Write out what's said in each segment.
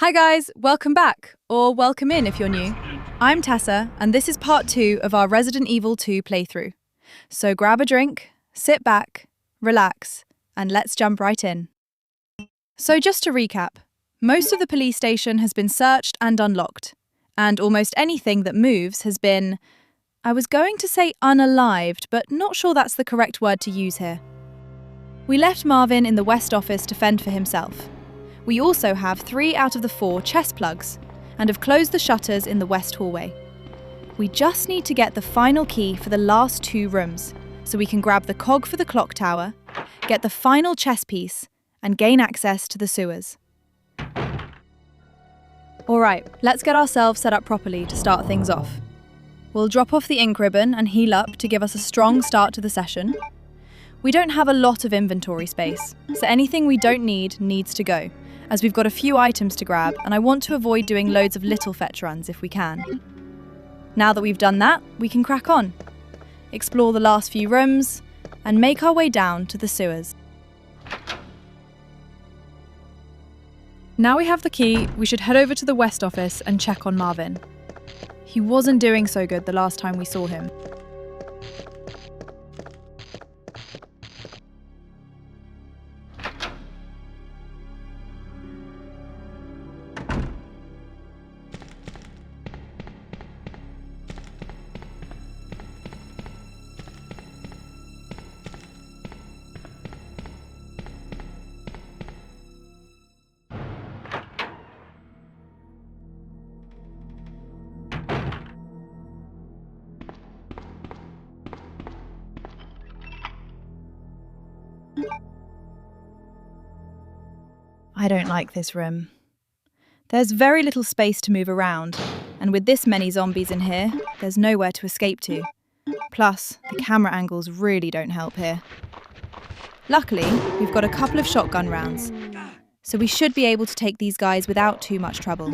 Hi guys, welcome back, or welcome in if you're new. I'm Tessa, and this is part 2 of our Resident Evil 2 playthrough. So grab a drink, sit back, relax, and let's jump right in. So just to recap, most of the police station has been searched and unlocked, and almost anything that moves has been, I was going to say unalived, but not sure that's the correct word to use here. We left Marvin in the West office to fend for himself. We also have 3 out of the 4 chest plugs, and have closed the shutters in the West hallway. We just need to get the final key for the last 2 rooms, so we can grab the cog for the clock tower, get the final chess piece, and gain access to the sewers. Alright, let's get ourselves set up properly to start things off. We'll drop off the ink ribbon and heal up to give us a strong start to the session. We don't have a lot of inventory space, so anything we don't need needs to go, as we've got a few items to grab and I want to avoid doing loads of little fetch runs if we can. Now that we've done that, we can crack on, explore the last few rooms, and make our way down to the sewers. Now we have the key, we should head over to the West office and check on Marvin. He wasn't doing so good the last time we saw him. I don't like this room. There's very little space to move around, and with this many zombies in here, there's nowhere to escape to. Plus, the camera angles really don't help here. Luckily, we've got a couple of shotgun rounds, so we should be able to take these guys without too much trouble.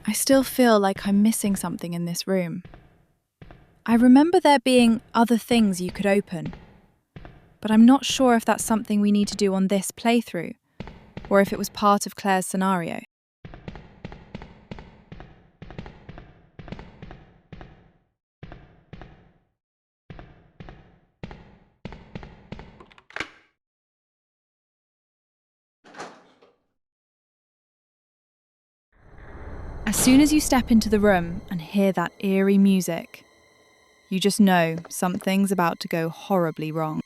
I still feel like I'm missing something in this room. I remember there being other things you could open, but I'm not sure if that's something we need to do on this playthrough, or if it was part of Claire's scenario. As soon as you step into the room and hear that eerie music, you just know something's about to go horribly wrong.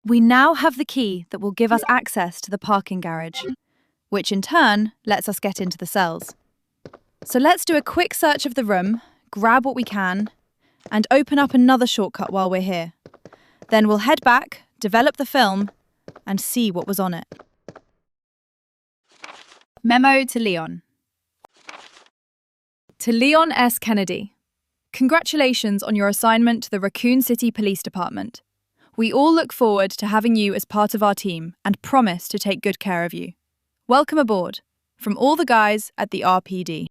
We now have the key that will give us access to the parking garage, which in turn lets us get into the cells. So let's do a quick search of the room, grab what we can, and open up another shortcut while we're here. Then we'll head back, develop the film, and see what was on it. Memo to Leon. To Leon S. Kennedy. Congratulations on your assignment to the Raccoon City Police Department. We all look forward to having you as part of our team and promise to take good care of you. Welcome aboard, from all the guys at the R.P.D.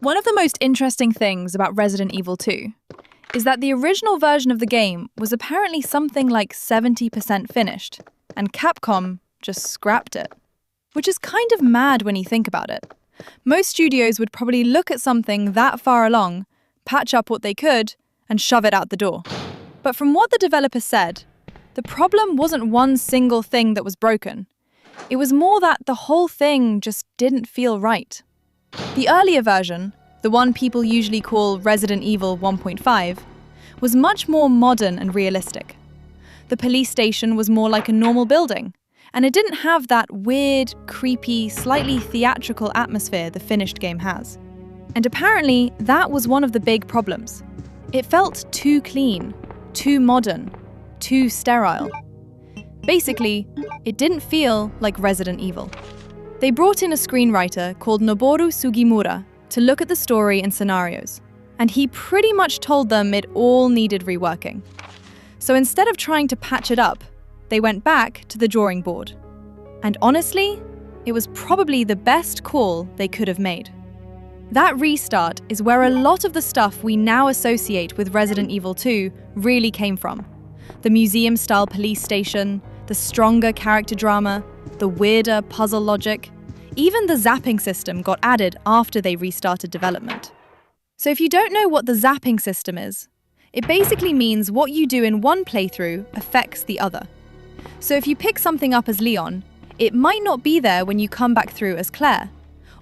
One of the most interesting things about Resident Evil 2 is that the original version of the game was apparently something like 70% finished, and Capcom just scrapped it. Which is kind of mad when you think about it. Most studios would probably look at something that far along, patch up what they could, and shove it out the door. But from what the developer said, the problem wasn't one single thing that was broken. It was more that the whole thing just didn't feel right. The earlier version, the one people usually call Resident Evil 1.5, was much more modern and realistic. The police station was more like a normal building, and it didn't have that weird, creepy, slightly theatrical atmosphere the finished game has. And apparently, that was one of the big problems. It felt too clean, too modern, too sterile. Basically, it didn't feel like Resident Evil. They brought in a screenwriter called Noboru Sugimura to look at the story and scenarios, and he pretty much told them it all needed reworking. So instead of trying to patch it up, they went back to the drawing board. And honestly, it was probably the best call they could have made. That restart is where a lot of the stuff we now associate with Resident Evil 2 really came from. The museum-style police station, the stronger character drama, the weirder puzzle logic. Even the zapping system got added after they restarted development. So if you don't know what the zapping system is, it basically means what you do in one playthrough affects the other. So if you pick something up as Leon, it might not be there when you come back through as Claire.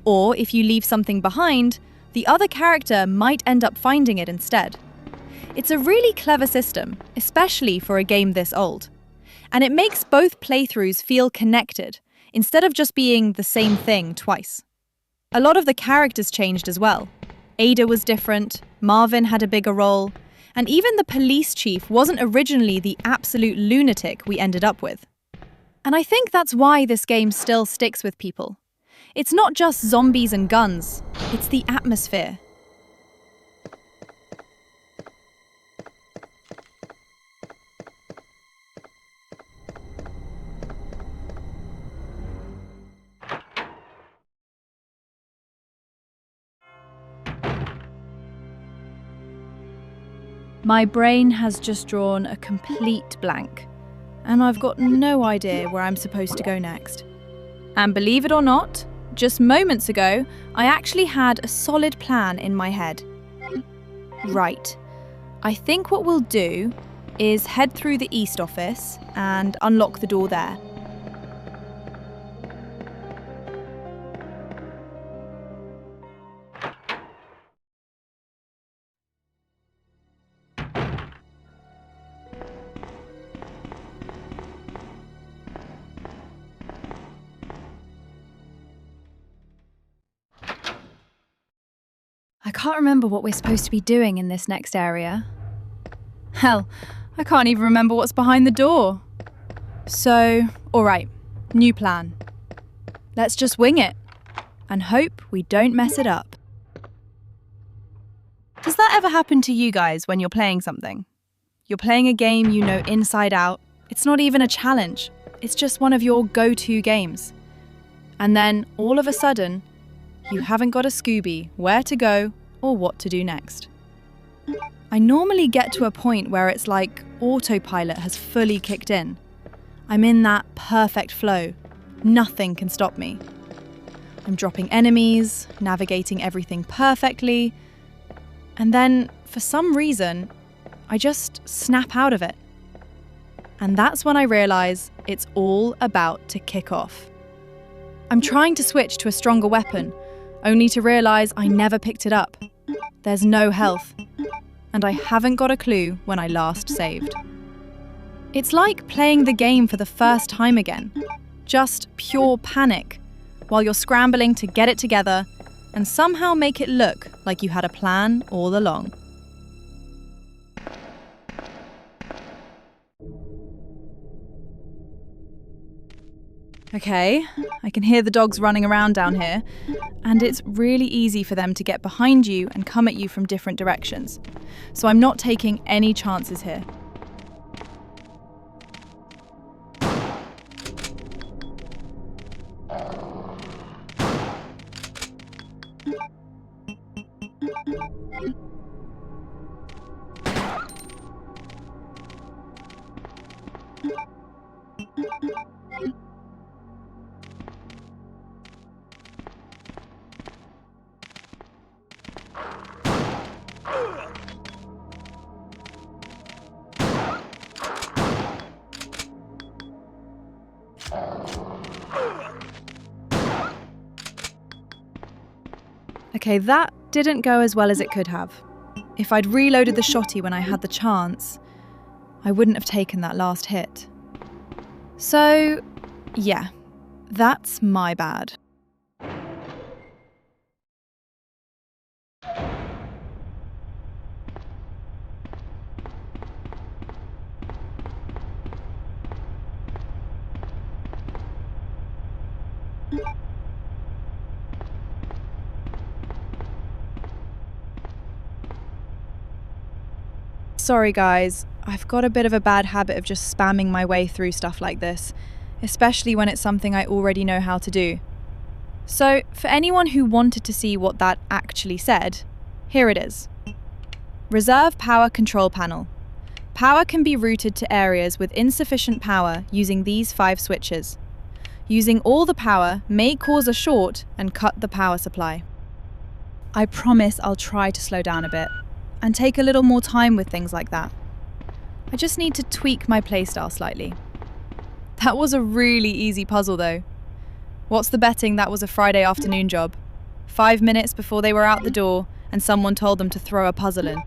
Or if you leave something behind, the other character might end up finding it instead. It's a really clever system, especially for a game this old. And it makes both playthroughs feel connected, instead of just being the same thing twice. A lot of the characters changed as well. Ada was different, Marvin had a bigger role, and even the police chief wasn't originally the absolute lunatic we ended up with. And I think that's why this game still sticks with people. It's not just zombies and guns, it's the atmosphere. My brain has just drawn a complete blank, and I've got no idea where I'm supposed to go next. And believe it or not, just moments ago, I actually had a solid plan in my head. Right, I think what we'll do is head through the East office and unlock the door there. I can't remember what we're supposed to be doing in this next area. Hell, I can't even remember what's behind the door. So, alright, new plan. Let's just wing it and hope we don't mess it up. Does that ever happen to you guys when you're playing something? You're playing a game you know inside out. It's not even a challenge. It's just one of your go-to games. And then, all of a sudden, you haven't got a Scooby where to go or what to do next. I normally get to a point where it's like autopilot has fully kicked in. I'm in that perfect flow. Nothing can stop me. I'm dropping enemies, navigating everything perfectly, and then, for some reason, I just snap out of it. And that's when I realize it's all about to kick off. I'm trying to switch to a stronger weapon, only to realize I never picked it up. There's no health, and I haven't got a clue when I last saved. It's like playing the game for the first time again. Just pure panic, while you're scrambling to get it together and somehow make it look like you had a plan all along. Okay, I can hear the dogs running around down here, and it's really easy for them to get behind you and come at you from different directions. So I'm not taking any chances here. Okay, that didn't go as well as it could have. If I'd reloaded the shotty when I had the chance, I wouldn't have taken that last hit. So, yeah, that's my bad. Sorry guys, I've got a bit of a bad habit of just spamming my way through stuff like this, especially when it's something I already know how to do. So, for anyone who wanted to see what that actually said, here it is. Reserve Power Control Panel. Power can be routed to areas with insufficient power using these 5 switches. Using all the power may cause a short and cut the power supply. I promise I'll try to slow down a bit and take a little more time with things like that. I just need to tweak my playstyle slightly. That was a really easy puzzle though. What's the betting that was a Friday afternoon job? 5 minutes before they were out the door and someone told them to throw a puzzle in.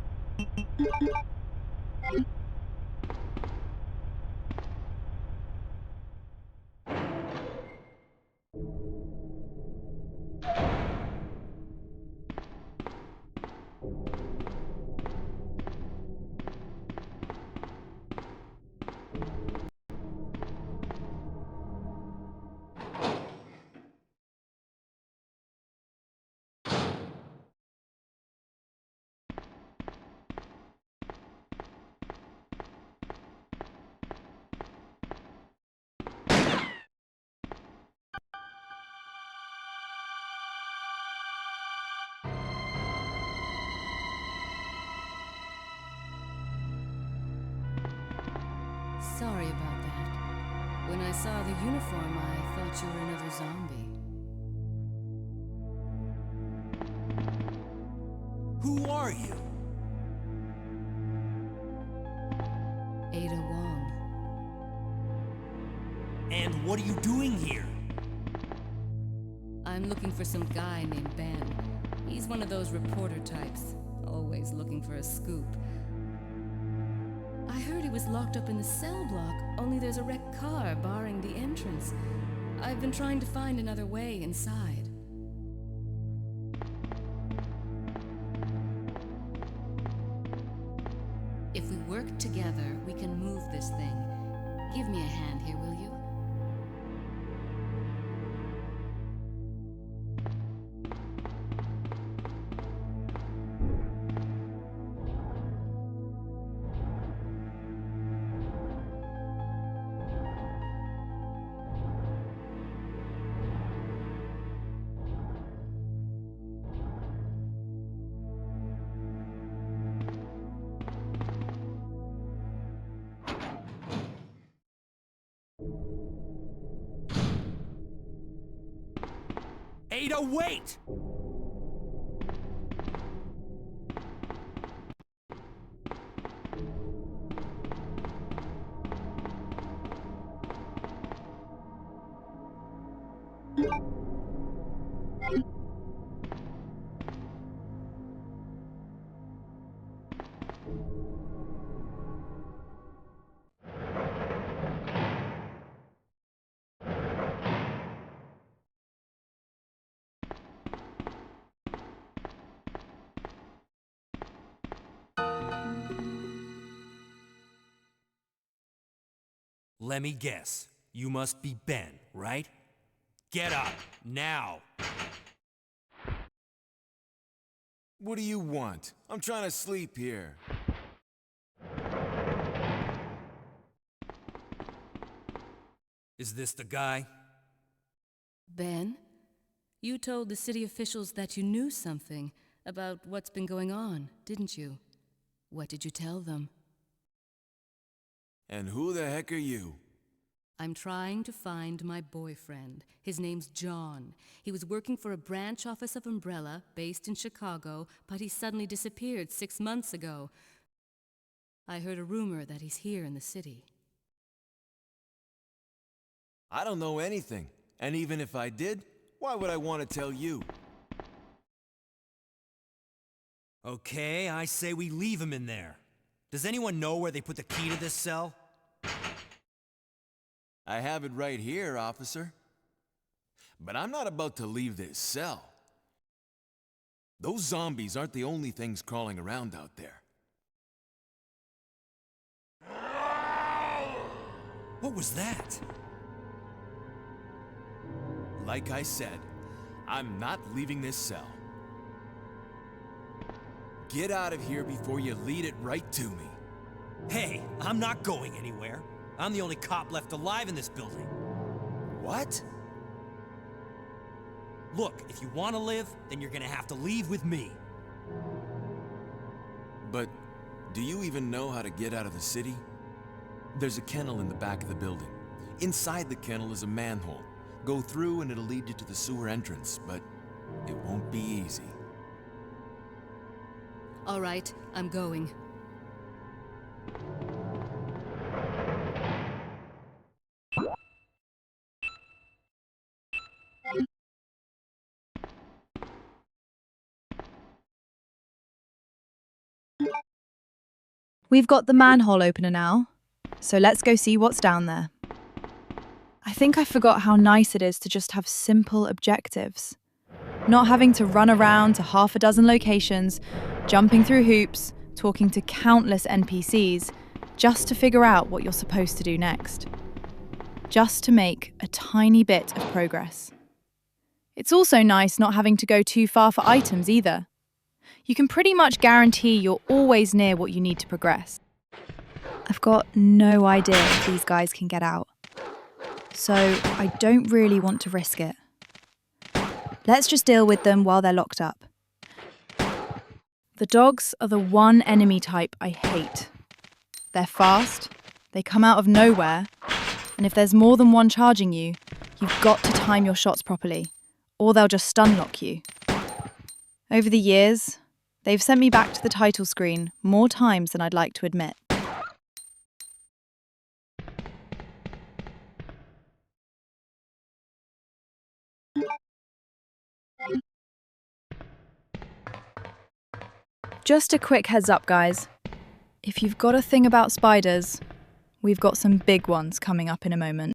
Sorry about that. When I saw the uniform, I thought you were another zombie. Who are you? Ada Wong. And what are you doing here? I'm looking for some guy named Ben. He's one of those reporter types, always looking for a scoop. I heard he was locked up in the cell block, only there's a wrecked car barring the entrance. I've been trying to find another way inside. If we work together, we can move this thing. Give me a hand here, will you? Ada, wait! Let me guess. You must be Ben, right? Get up, now! What do you want? I'm trying to sleep here. Is this the guy? Ben, you told the city officials that you knew something about what's been going on, didn't you? What did you tell them? And who the heck are you? I'm trying to find my boyfriend. His name's John. He was working for a branch office of Umbrella based in Chicago, but he suddenly disappeared 6 months ago. I heard a rumor that he's here in the city. I don't know anything. And even if I did, why would I want to tell you? Okay, I say we leave him in there. Does anyone know where they put the key to this cell? I have it right here, officer. But I'm not about to leave this cell. Those zombies aren't the only things crawling around out there. What was that? Like I said, I'm not leaving this cell. Get out of here before you lead it right to me. Hey, I'm not going anywhere. I'm the only cop left alive in this building. What? Look, if you want to live, then you're gonna have to leave with me. But do you even know how to get out of the city? There's a kennel in the back of the building. Inside the kennel is a manhole. Go through and it'll lead you to the sewer entrance, but it won't be easy. All right, I'm going. We've got the manhole opener now, so let's go see what's down there. I think I forgot how nice it is to just have simple objectives. Not having to run around to half a dozen locations, jumping through hoops, talking to countless NPCs, just to figure out what you're supposed to do next. Just to make a tiny bit of progress. It's also nice not having to go too far for items either. You can pretty much guarantee you're always near what you need to progress. I've got no idea if these guys can get out, so I don't really want to risk it. Let's just deal with them while they're locked up. The dogs are the one enemy type I hate. They're fast, they come out of nowhere, and if there's more than one charging you, you've got to time your shots properly, or they'll just stun lock you. Over the years, they've sent me back to the title screen more times than I'd like to admit. Just a quick heads up, guys. If you've got a thing about spiders, we've got some big ones coming up in a moment.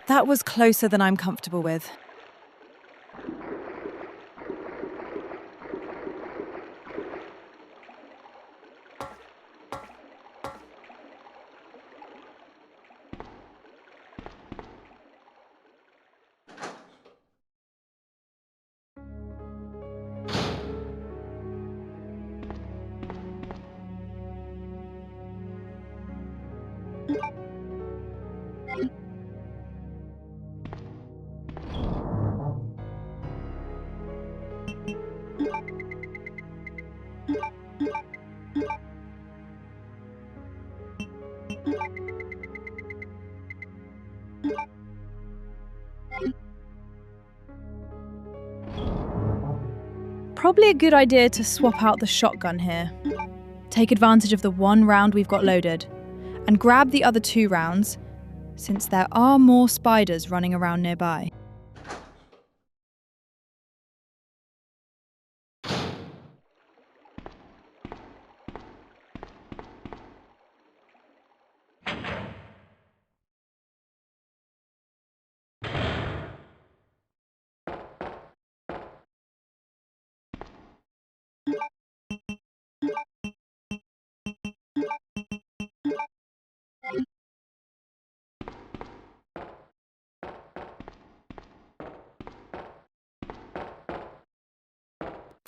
That was closer than I'm comfortable with. Probably a good idea to swap out the shotgun here. Take advantage of the one round we've got loaded, and grab the other 2 rounds, since there are more spiders running around nearby.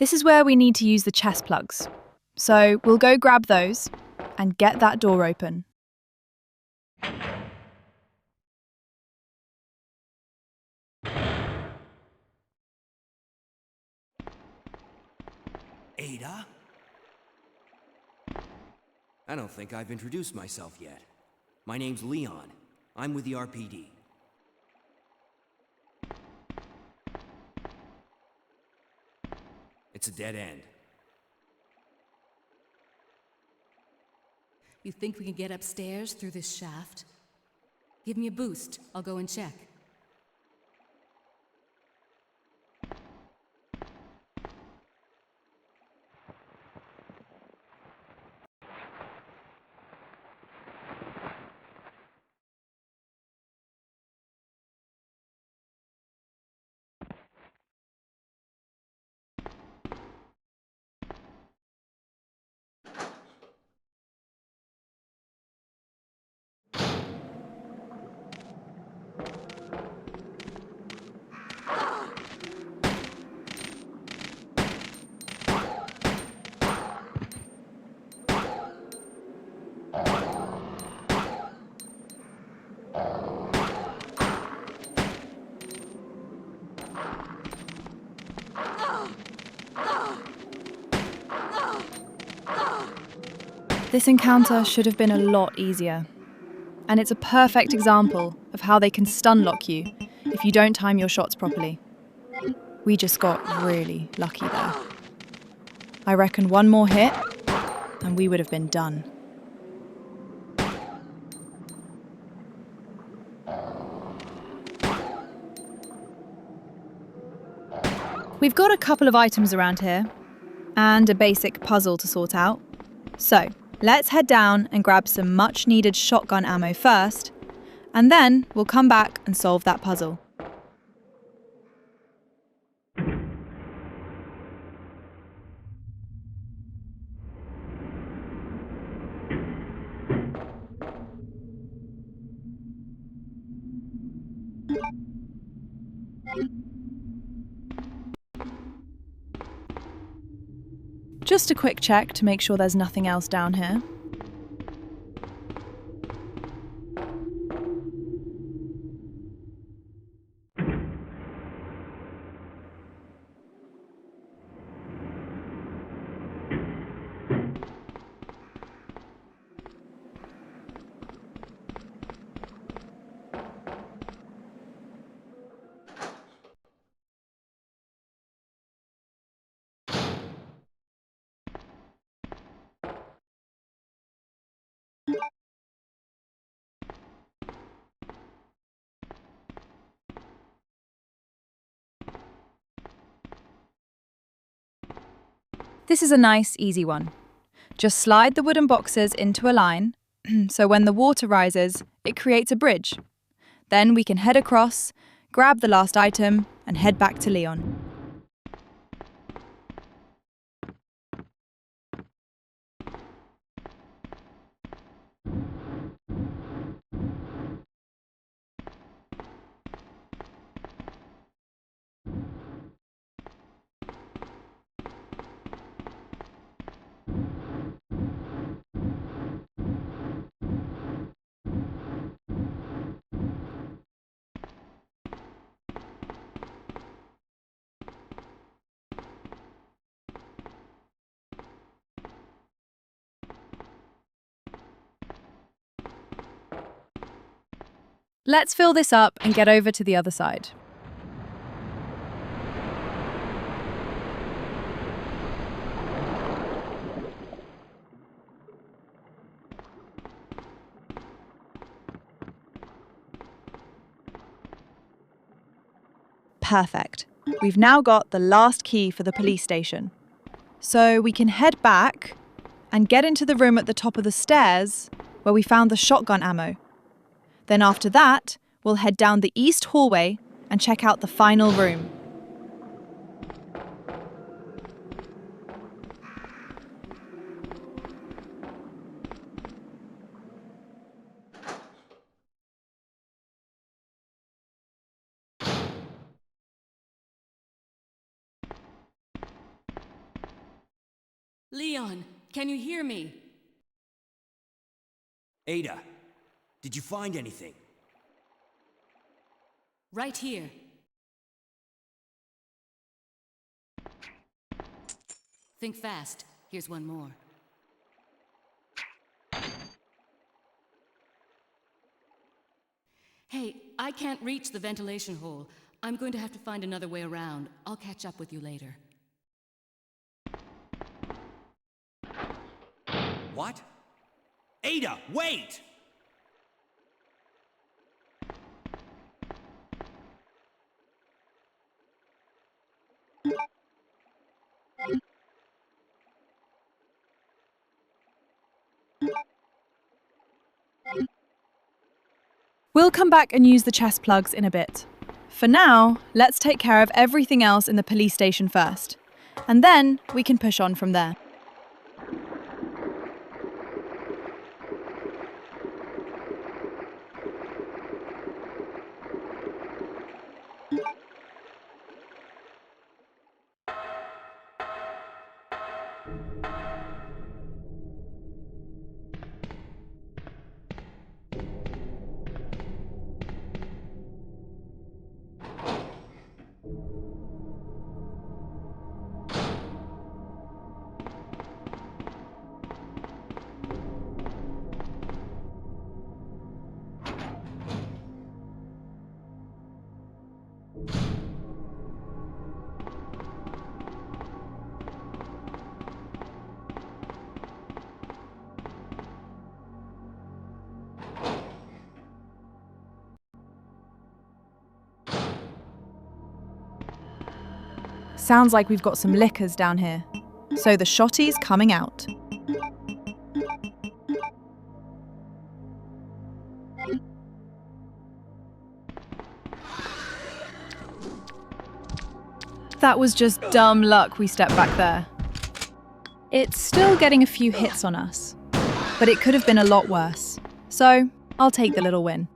This is where we need to use the chest plugs. So we'll go grab those and get that door open. Ada? I don't think I've introduced myself yet. My name's Leon. I'm with the R.P.D. It's a dead end. You think we can get upstairs through this shaft? Give me a boost. I'll go and check. This encounter should have been a lot easier. And it's a perfect example of how they can stun lock you if you don't time your shots properly. We just got really lucky there. I reckon one more hit and we would have been done. We've got a couple of items around here and a basic puzzle to sort out. So let's head down and grab some much needed shotgun ammo first, and then we'll come back and solve that puzzle. Just a quick check to make sure there's nothing else down here. This is a nice, easy one. Just slide the wooden boxes into a line, so when the water rises, it creates a bridge. Then we can head across, grab the last item, and head back to Leon. Let's fill this up and get over to the other side. Perfect. We've now got the last key for the police station. So we can head back and get into the room at the top of the stairs where we found the shotgun ammo. Then after that, we'll head down the east hallway and check out the final room. Leon, can you hear me? Ada, did you find anything? Right here. Think fast. Here's one more. Hey, I can't reach the ventilation hole. I'm going to have to find another way around. I'll catch up with you later. What? Ada, wait! We'll come back and use the chest plugs in a bit. For now, let's take care of everything else in the police station first. And then we can push on from there. Sounds like we've got some lickers down here. So the shotty's coming out. That was just dumb luck we stepped back there. It's still getting a few hits on us, but it could have been a lot worse. So I'll take the little win.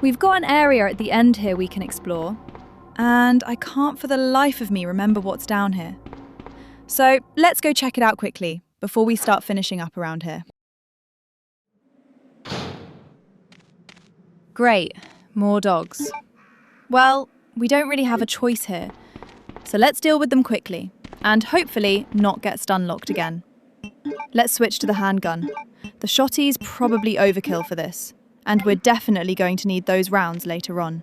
We've got an area at the end here we can explore, and I can't for the life of me remember what's down here. So let's go check it out quickly before we start finishing up around here. Great, more dogs. Well, we don't really have a choice here, so let's deal with them quickly and hopefully not get stun locked again. Let's switch to the handgun. The shotty's probably overkill for this, and we're definitely going to need those rounds later on.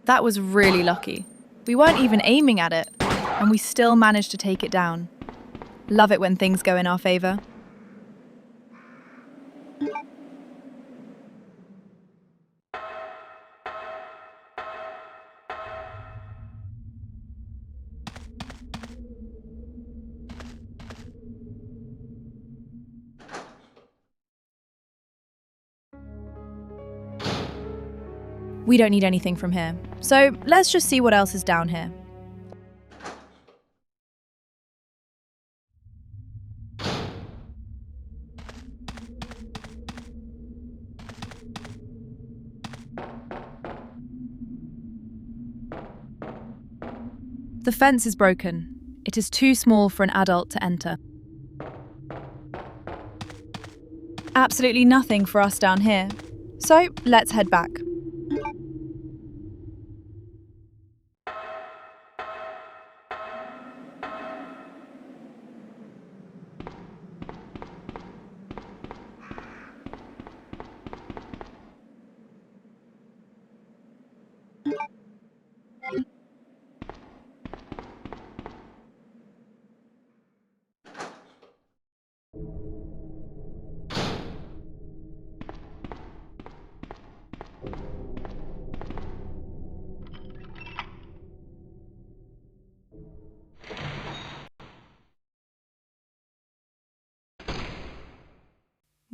That was really lucky. We weren't even aiming at it, and we still managed to take it down. Love it when things go in our favour. We don't need anything from here, so let's just see what else is down here. The fence is broken. It is too small for an adult to enter. Absolutely nothing for us down here, so let's head back.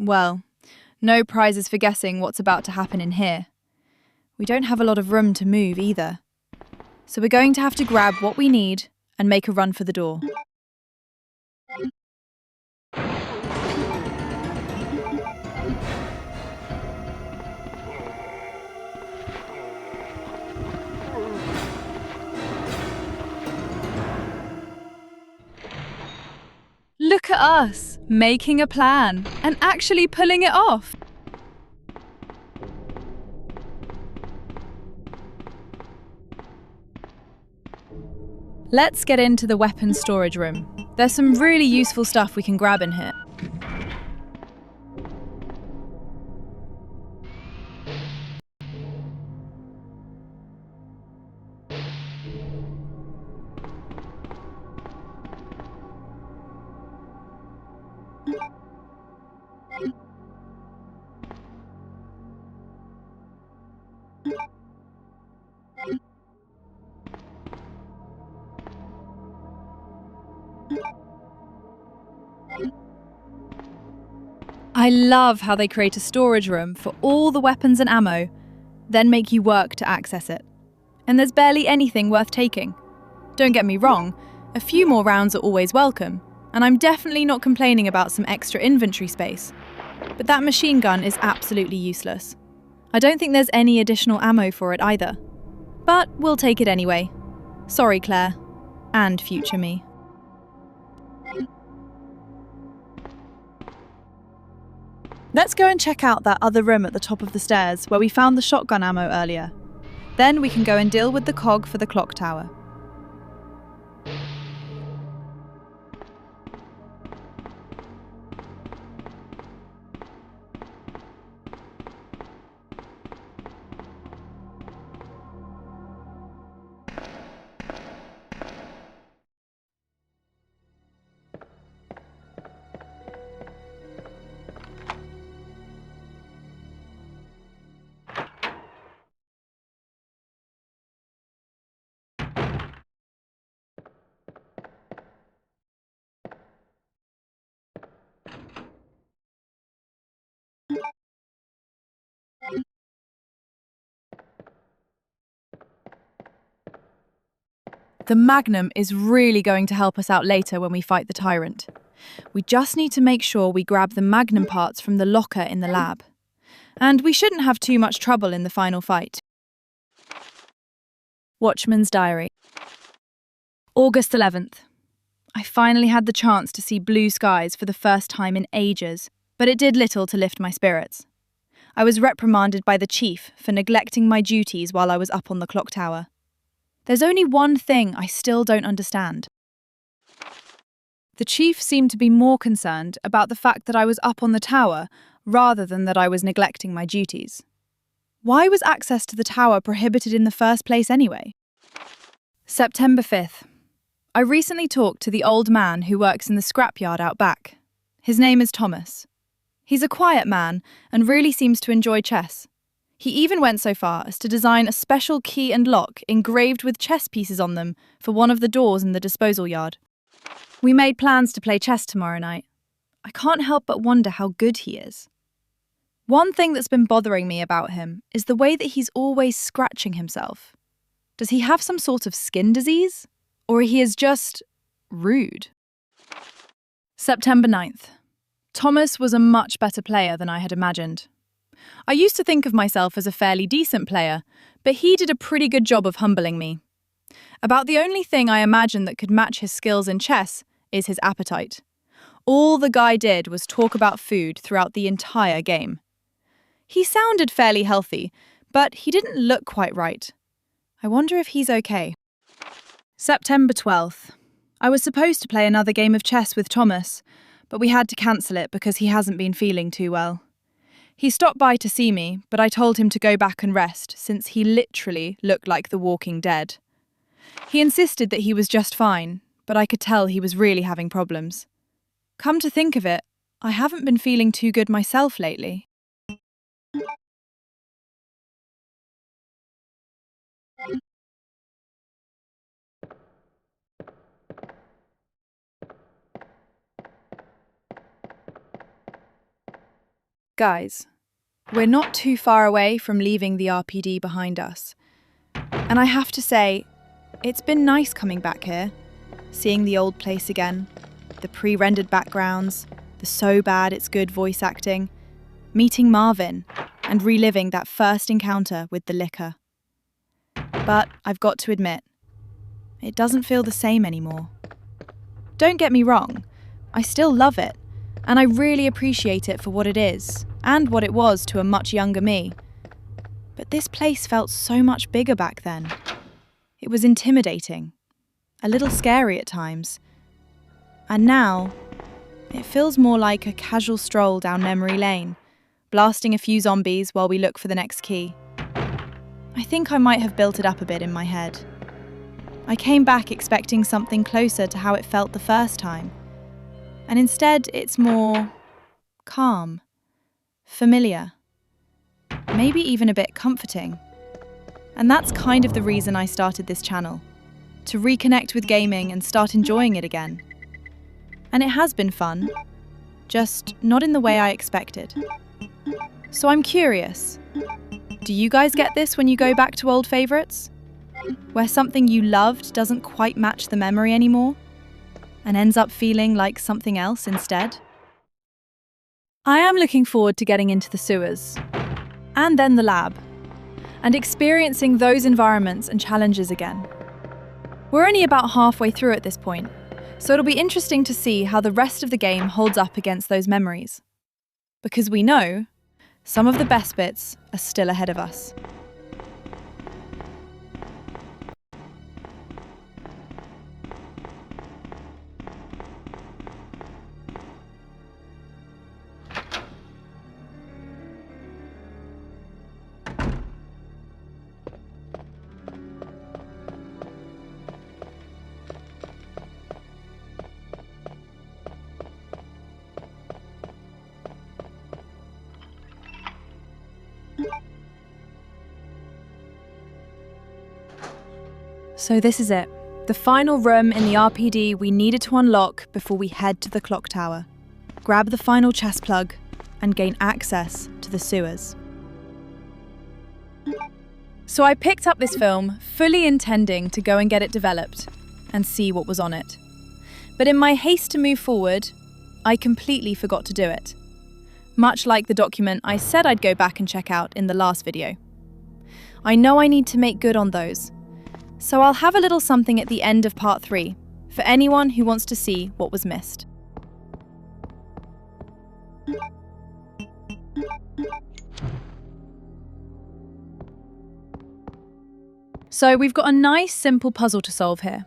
Well, no prizes for guessing what's about to happen in here. We don't have a lot of room to move either. So we're going to have to grab what we need and make a run for the door. Look at us, making a plan and actually pulling it off. Let's get into the weapons storage room. There's some really useful stuff we can grab in here. I love how they create a storage room for all the weapons and ammo, then make you work to access it. And there's barely anything worth taking. Don't get me wrong, a few more rounds are always welcome, and I'm definitely not complaining about some extra inventory space. But that machine gun is absolutely useless. I don't think there's any additional ammo for it either. But we'll take it anyway. Sorry, Claire. And future me. Let's go and check out that other room at the top of the stairs where we found the shotgun ammo earlier. Then we can go and deal with the cog for the clock tower. The Magnum is really going to help us out later when we fight the Tyrant. We just need to make sure we grab the Magnum parts from the locker in the lab. And we shouldn't have too much trouble in the final fight. Watchman's Diary. August 11th. I finally had the chance to see blue skies for the first time in ages, but it did little to lift my spirits. I was reprimanded by the chief for neglecting my duties while I was up on the clock tower. There's only one thing I still don't understand. The chief seemed to be more concerned about the fact that I was up on the tower rather than that I was neglecting my duties. Why was access to the tower prohibited in the first place anyway? September 5th. I recently talked to the old man who works in the scrapyard out back. His name is Thomas. He's a quiet man and really seems to enjoy chess. He even went so far as to design a special key and lock engraved with chess pieces on them for one of the doors in the disposal yard. We made plans to play chess tomorrow night. I can't help but wonder how good he is. One thing that's been bothering me about him is the way that he's always scratching himself. Does he have some sort of skin disease? Or he is just rude? September 9th. Thomas was a much better player than I had imagined. I used to think of myself as a fairly decent player, but he did a pretty good job of humbling me. About the only thing I imagine that could match his skills in chess is his appetite. All the guy did was talk about food throughout the entire game. He sounded fairly healthy, but he didn't look quite right. I wonder if he's okay. September 12th. I was supposed to play another game of chess with Thomas, but we had to cancel it because he hasn't been feeling too well. He stopped by to see me, but I told him to go back and rest since he literally looked like the Walking Dead. He insisted that he was just fine, but I could tell he was really having problems. Come to think of it, I haven't been feeling too good myself lately. Guys, we're not too far away from leaving the R.P.D behind us. And I have to say, it's been nice coming back here, seeing the old place again, the pre-rendered backgrounds, the so bad it's good voice acting, meeting Marvin, and reliving that first encounter with the liquor. But I've got to admit, it doesn't feel the same anymore. Don't get me wrong, I still love it, and I really appreciate it for what it is, and what it was to a much younger me. But this place felt so much bigger back then. It was intimidating, a little scary at times. And now, it feels more like a casual stroll down memory lane, blasting a few zombies while we look for the next key. I think I might have built it up a bit in my head. I came back expecting something closer to how it felt the first time. And instead, it's more calm, familiar, maybe even a bit comforting. And that's kind of the reason I started this channel, to reconnect with gaming and start enjoying it again. And it has been fun, just not in the way I expected. So I'm curious, do you guys get this when you go back to old favourites? Where something you loved doesn't quite match the memory anymore, and ends up feeling like something else instead? I am looking forward to getting into the sewers, and then the lab, and experiencing those environments and challenges again. We're only about halfway through at this point, so it'll be interesting to see how the rest of the game holds up against those memories. Because we know some of the best bits are still ahead of us. So this is it, the final room in the R.P.D we needed to unlock before we head to the clock tower, grab the final chest plug, and gain access to the sewers. So I picked up this film, fully intending to go and get it developed and see what was on it. But in my haste to move forward, I completely forgot to do it. Much like the document I said I'd go back and check out in the last video. I know I need to make good on those, so I'll have a little something at the end of part 3 for anyone who wants to see what was missed. So we've got a nice simple puzzle to solve here.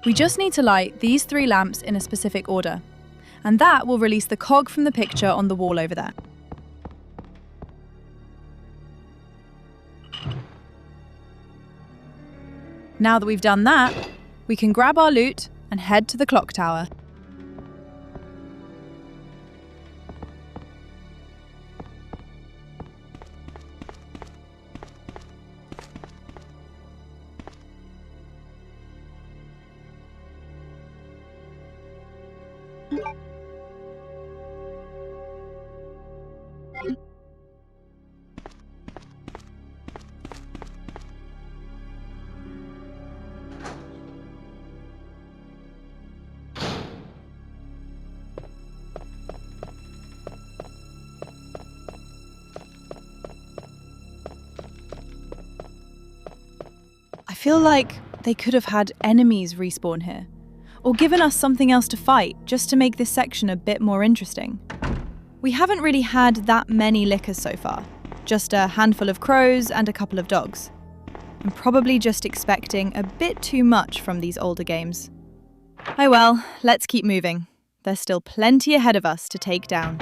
We just need to light these 3 lamps in a specific order, and that will release the cog from the picture on the wall over there. Now that we've done that, we can grab our loot and head to the clock tower. I feel like they could have had enemies respawn here, or given us something else to fight just to make this section a bit more interesting. We haven't really had that many lickers so far, just a handful of crows and a couple of dogs. I'm probably just expecting a bit too much from these older games. Oh well, let's keep moving. There's still plenty ahead of us to take down.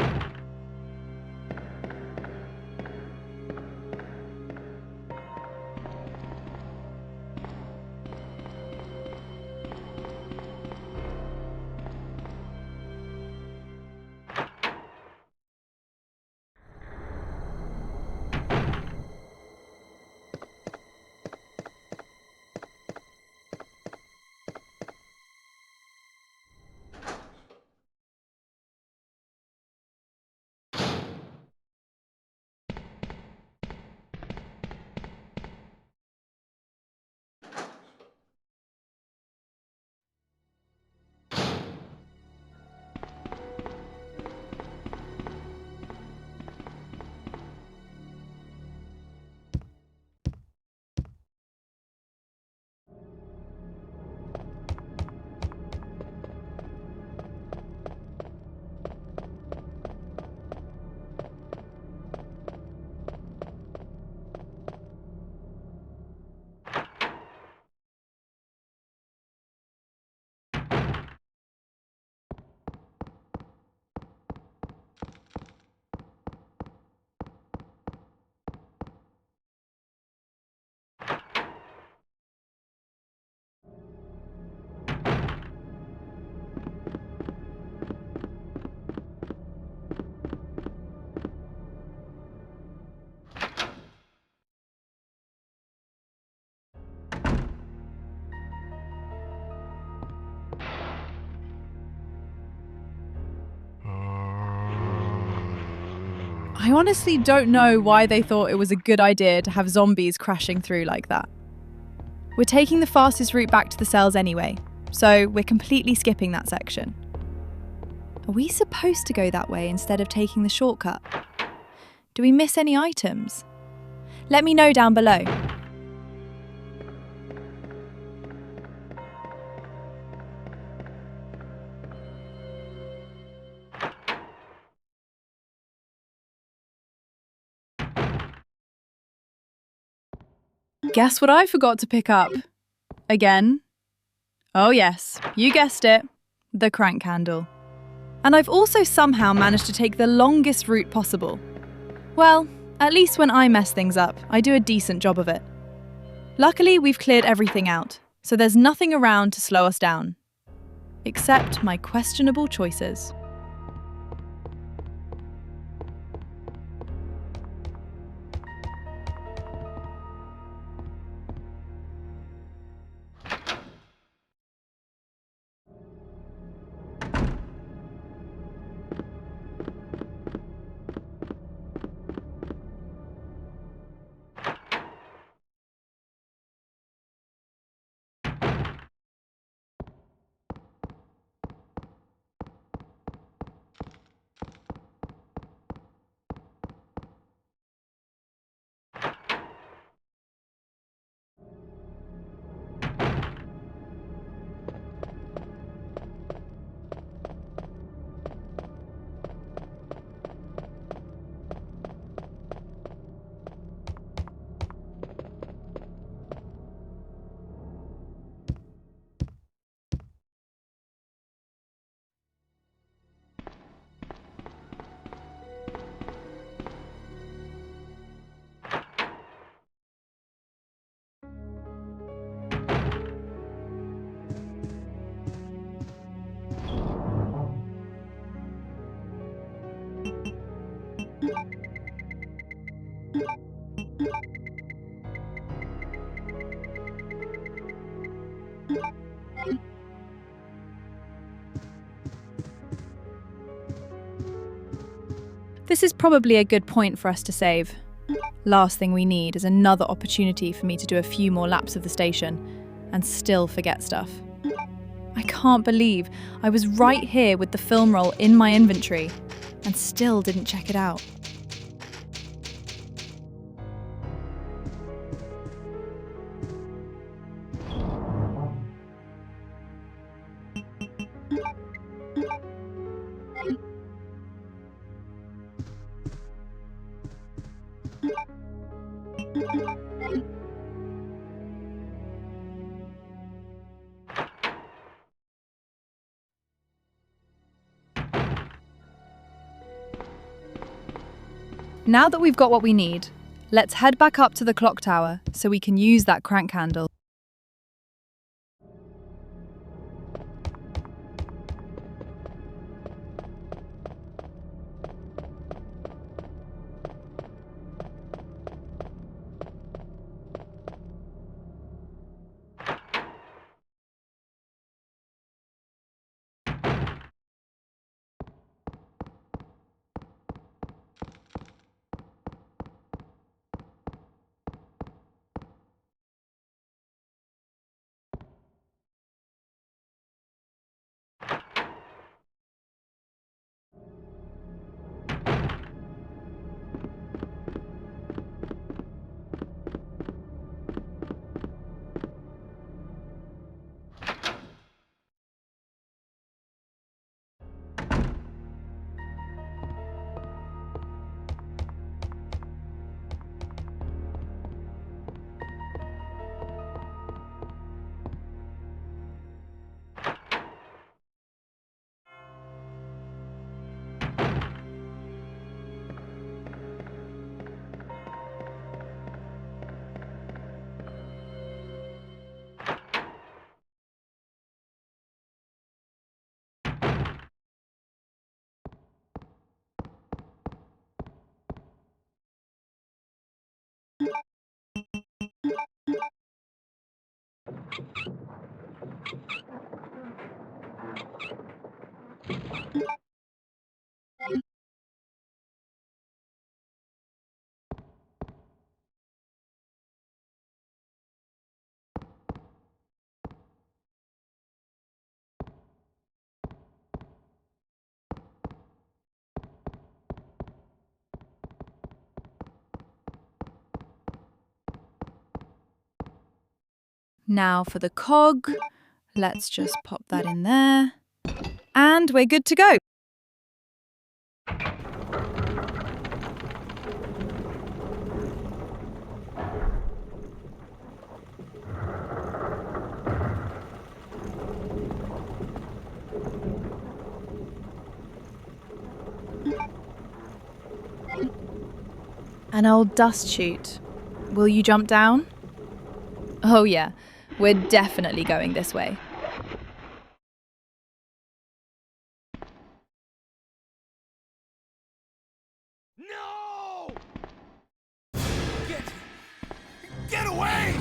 I honestly don't know why they thought it was a good idea to have zombies crashing through like that. We're taking the fastest route back to the cells anyway, so we're completely skipping that section. Are we supposed to go that way instead of taking the shortcut? Do we miss any items? Let me know down below. Guess what I forgot to pick up? Again? Oh yes, you guessed it, the crank handle. And I've also somehow managed to take the longest route possible. Well, at least when I mess things up, I do a decent job of it. Luckily, we've cleared everything out, so there's nothing around to slow us down. Except my questionable choices. This is probably a good point for us to save. Last thing we need is another opportunity for me to do a few more laps of the station and still forget stuff. I can't believe I was right here with the film roll in my inventory and still didn't check it out. Now that we've got what we need, let's head back up to the clock tower so we can use that crank handle. Now for the cog. Let's just pop that in there. And we're good to go. An old dust chute. Will you jump down? Oh yeah, we're definitely going this way. No! Get away!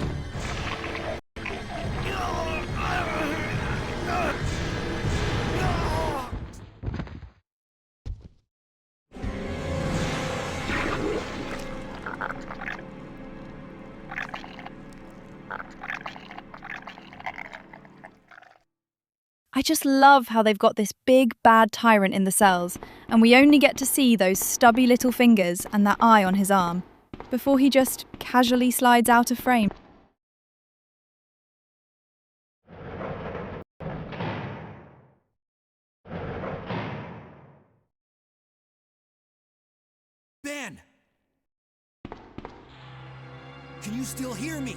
I just love how they've got this big bad tyrant in the cells, and we only get to see those stubby little fingers and that eye on his arm, before he just casually slides out of frame. Ben! Can you still hear me?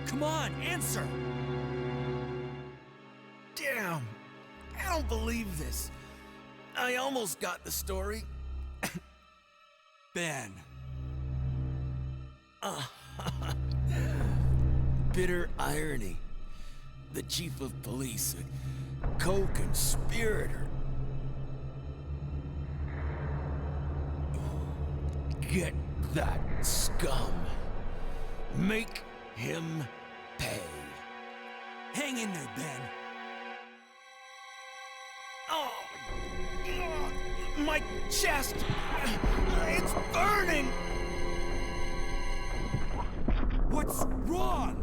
Come on, answer! Damn! I don't believe this. I almost got the story. Ben. Bitter irony. The chief of police, a co-conspirator. Get that scum. Make him pay. Hang in there, Ben. Oh, my chest! It's burning! What's wrong?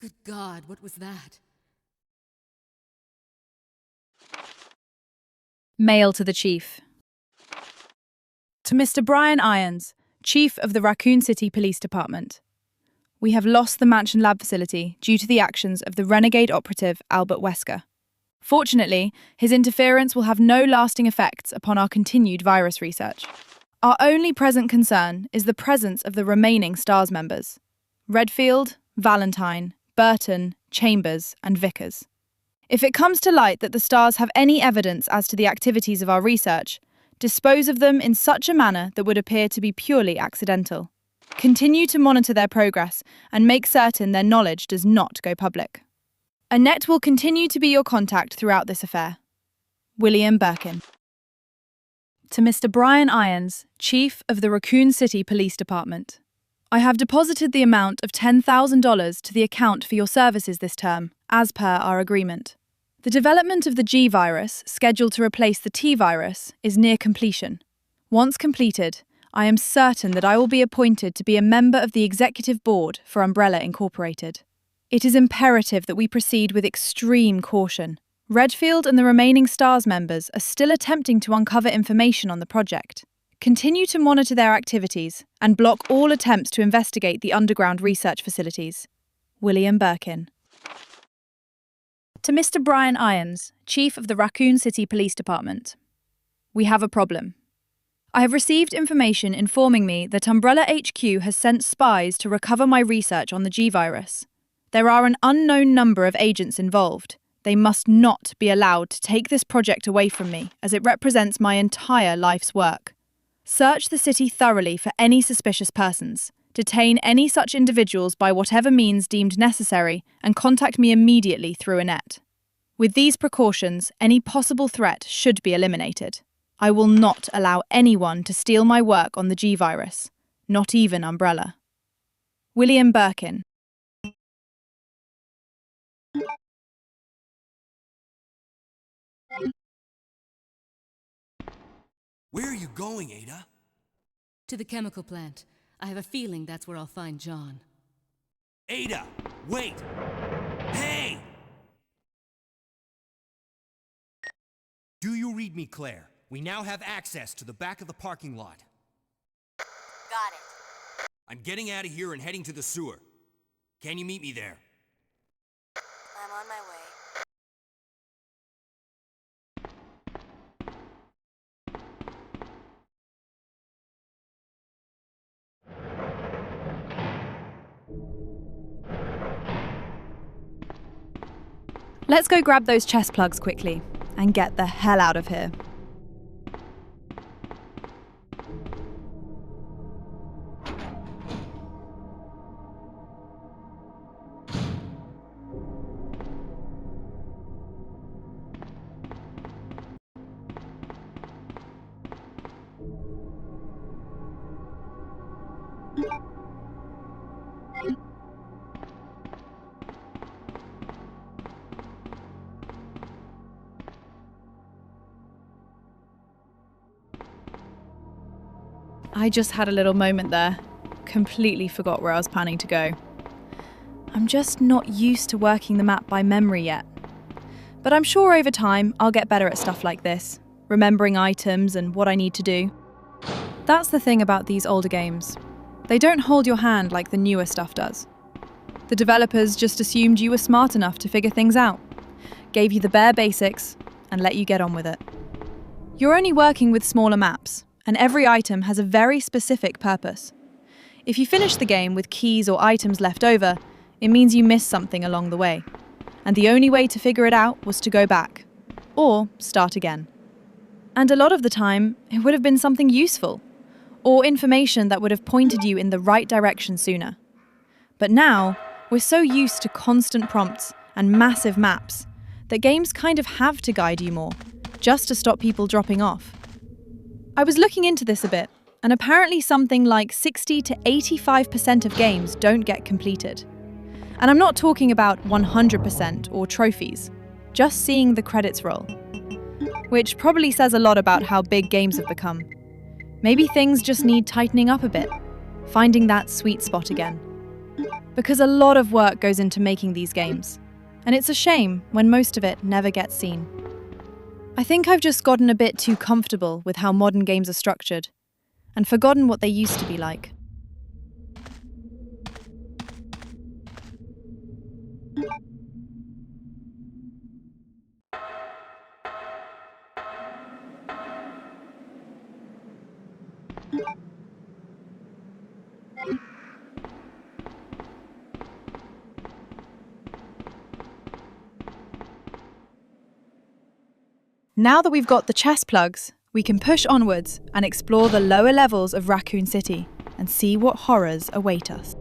Good God, what was that? Mail to the Chief. To Mr. Brian Irons, Chief of the Raccoon City Police Department. We have lost the Mansion Lab facility due to the actions of the renegade operative Albert Wesker. Fortunately, his interference will have no lasting effects upon our continued virus research. Our only present concern is the presence of the remaining STARS members: Redfield, Valentine, Burton, Chambers, and Vickers. If it comes to light that the STARS have any evidence as to the activities of our research, dispose of them in such a manner that would appear to be purely accidental. Continue to monitor their progress and make certain their knowledge does not go public. Annette will continue to be your contact throughout this affair. William Birkin. To Mr. Brian Irons, Chief of the Raccoon City Police Department. I have deposited the amount of $10,000 to the account for your services this term, as per our agreement. The development of the G virus, scheduled to replace the T virus, is near completion. Once completed, I am certain that I will be appointed to be a member of the executive board for Umbrella Incorporated. It is imperative that we proceed with extreme caution. Redfield and the remaining STARS members are still attempting to uncover information on the project. Continue to monitor their activities and block all attempts to investigate the underground research facilities. William Birkin. To Mr. Brian Irons, Chief of the Raccoon City Police Department. We have a problem. I have received information informing me that Umbrella HQ has sent spies to recover my research on the G virus. There are an unknown number of agents involved. They must not be allowed to take this project away from me, as it represents my entire life's work. Search the city thoroughly for any suspicious persons. Detain any such individuals by whatever means deemed necessary, and contact me immediately through Annette. With these precautions, any possible threat should be eliminated. I will not allow anyone to steal my work on the G virus, not even Umbrella. William Birkin. Where are you going, Ada? To the chemical plant. I have a feeling that's where I'll find John. Ada, wait! read me, Claire. We now have access to the back of the parking lot. Got it. I'm getting out of here and heading to the sewer. Can you meet me there? I'm on my way. Let's go grab those chest plugs quickly and get the hell out of here. I just had a little moment there. Completely forgot where I was planning to go. I'm just not used to working the map by memory yet. But I'm sure over time I'll get better at stuff like this, remembering items and what I need to do. That's the thing about these older games. They don't hold your hand like the newer stuff does. The developers just assumed you were smart enough to figure things out, gave you the bare basics, and let you get on with it. You're only working with smaller maps, and every item has a very specific purpose. If you finish the game with keys or items left over, it means you missed something along the way. And the only way to figure it out was to go back, or start again. And a lot of the time, it would have been something useful, or information that would have pointed you in the right direction sooner. But now, we're so used to constant prompts and massive maps that games kind of have to guide you more, just to stop people dropping off. I was looking into this a bit, and apparently something like 60 to 85% of games don't get completed. And I'm not talking about 100% or trophies, just seeing the credits roll. Which probably says a lot about how big games have become. Maybe things just need tightening up a bit, finding that sweet spot again. Because a lot of work goes into making these games, and it's a shame when most of it never gets seen. I think I've just gotten a bit too comfortable with how modern games are structured, and forgotten what they used to be like. Now that we've got the chest plugs, we can push onwards and explore the lower levels of Raccoon City and see what horrors await us.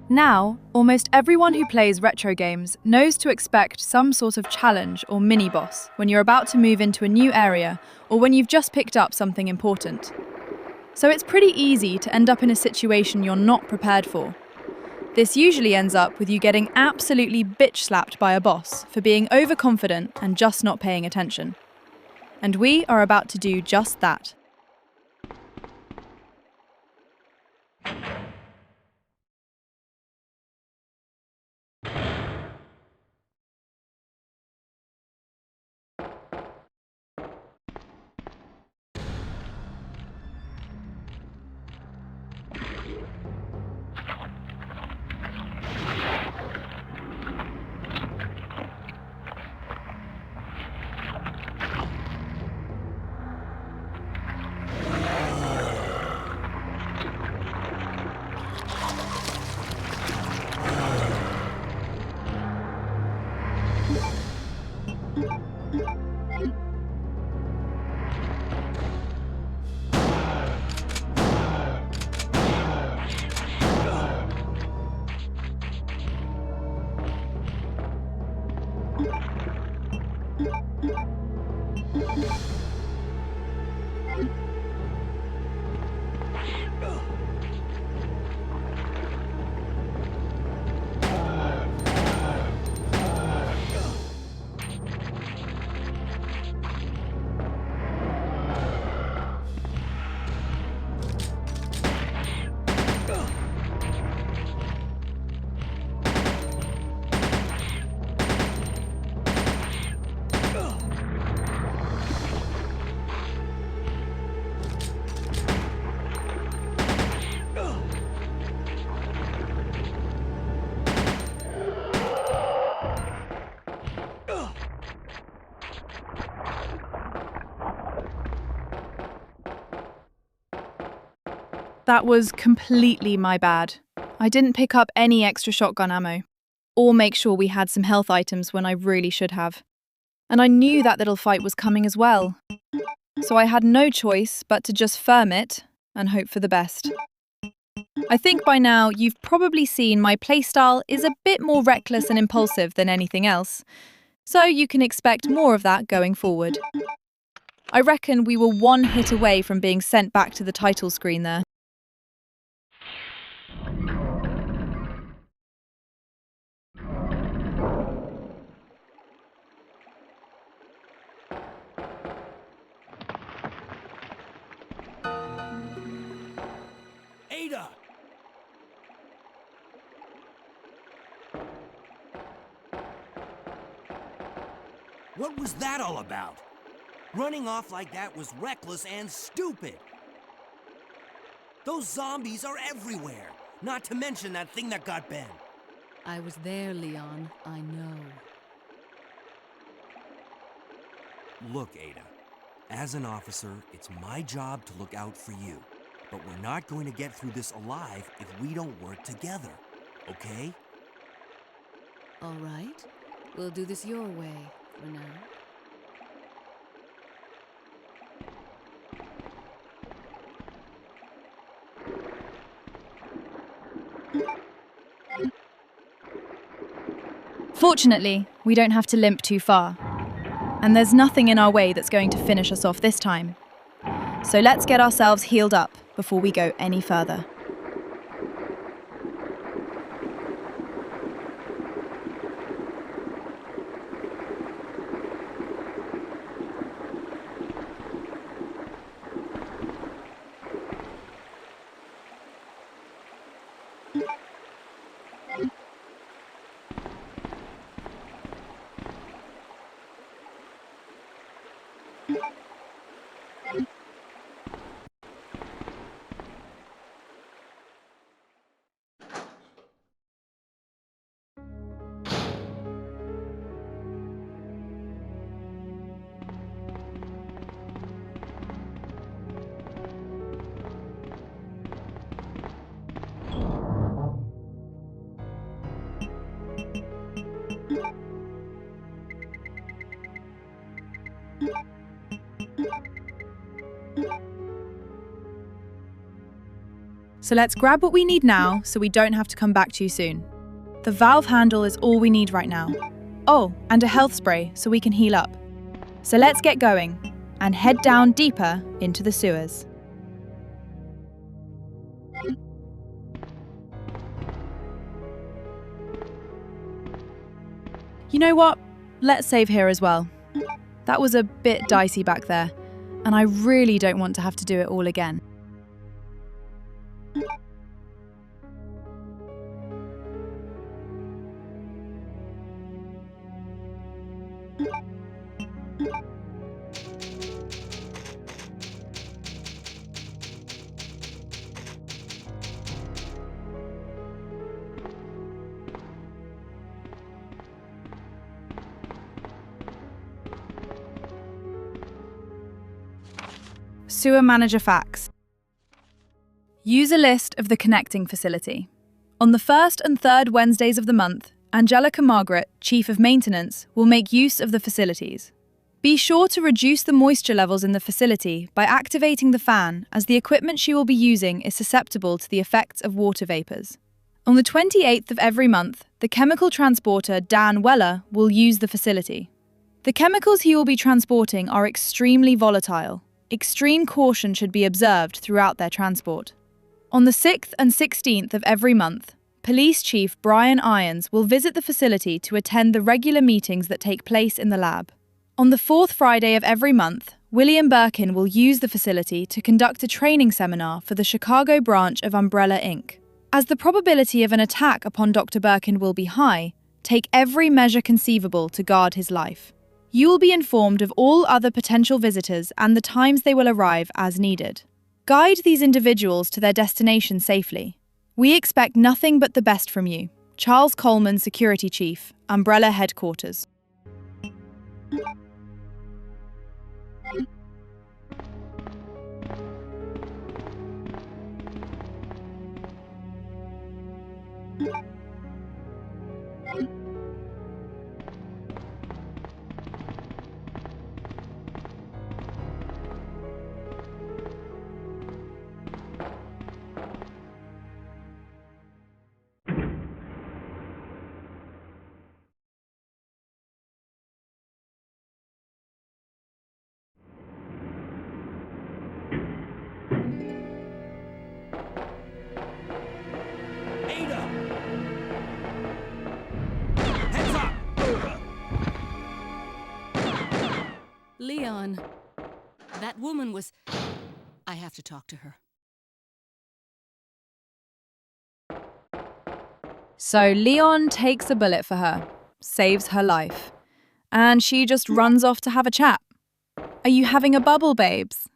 Now, almost everyone who plays retro games knows to expect some sort of challenge or mini-boss when you're about to move into a new area or when you've just picked up something important. So it's pretty easy to end up in a situation you're not prepared for. This usually ends up with you getting absolutely bitch-slapped by a boss for being overconfident and just not paying attention. And we are about to do just that. That was completely my bad. I didn't pick up any extra shotgun ammo, or make sure we had some health items when I really should have. And I knew that little fight was coming as well. So I had no choice but to just firm it and hope for the best. I think by now you've probably seen my playstyle is a bit more reckless and impulsive than anything else, so you can expect more of that going forward. I reckon we were one hit away from being sent back to the title screen there. Ada! What was that all about? Running off like that was reckless and stupid. Those zombies are everywhere, not to mention that thing that got Ben. I was there, Leon. I know. Look, Ada, as an officer, it's my job to look out for you. But we're not going to get through this alive if we don't work together, okay? All right. We'll do this your way for now. Fortunately, we don't have to limp too far. And there's nothing in our way that's going to finish us off this time. So let's get ourselves healed up before we go any further. So let's grab what we need now so we don't have to come back too soon. The valve handle is all we need right now. Oh, and a health spray so we can heal up. So let's get going and head down deeper into the sewers. You know what? Let's save here as well. That was a bit dicey back there, and I really don't want to have to do it all again. Sewer Manager Facts. Use a list of the connecting facility. On the first and third Wednesdays of the month, Angelica Margaret, Chief of Maintenance, will make use of the facilities. Be sure to reduce the moisture levels in the facility by activating the fan, as the equipment she will be using is susceptible to the effects of water vapours. On the 28th of every month, the chemical transporter Dan Weller will use the facility. The chemicals he will be transporting are extremely volatile. Extreme caution should be observed throughout their transport. On the 6th and 16th of every month, Police Chief Brian Irons will visit the facility to attend the regular meetings that take place in the lab. On the 4th Friday of every month, William Birkin will use the facility to conduct a training seminar for the Chicago branch of Umbrella Inc. As the probability of an attack upon Dr. Birkin will be high, take every measure conceivable to guard his life. You will be informed of all other potential visitors and the times they will arrive as needed. Guide these individuals to their destination safely. We expect nothing but the best from you. Charles Coleman, Security Chief, Umbrella Headquarters. Ada! Heads up! Leon, that woman was... I have to talk to her. So Leon takes a bullet for her, saves her life, and she just runs off to have a chat. Are you having a bubble, babes?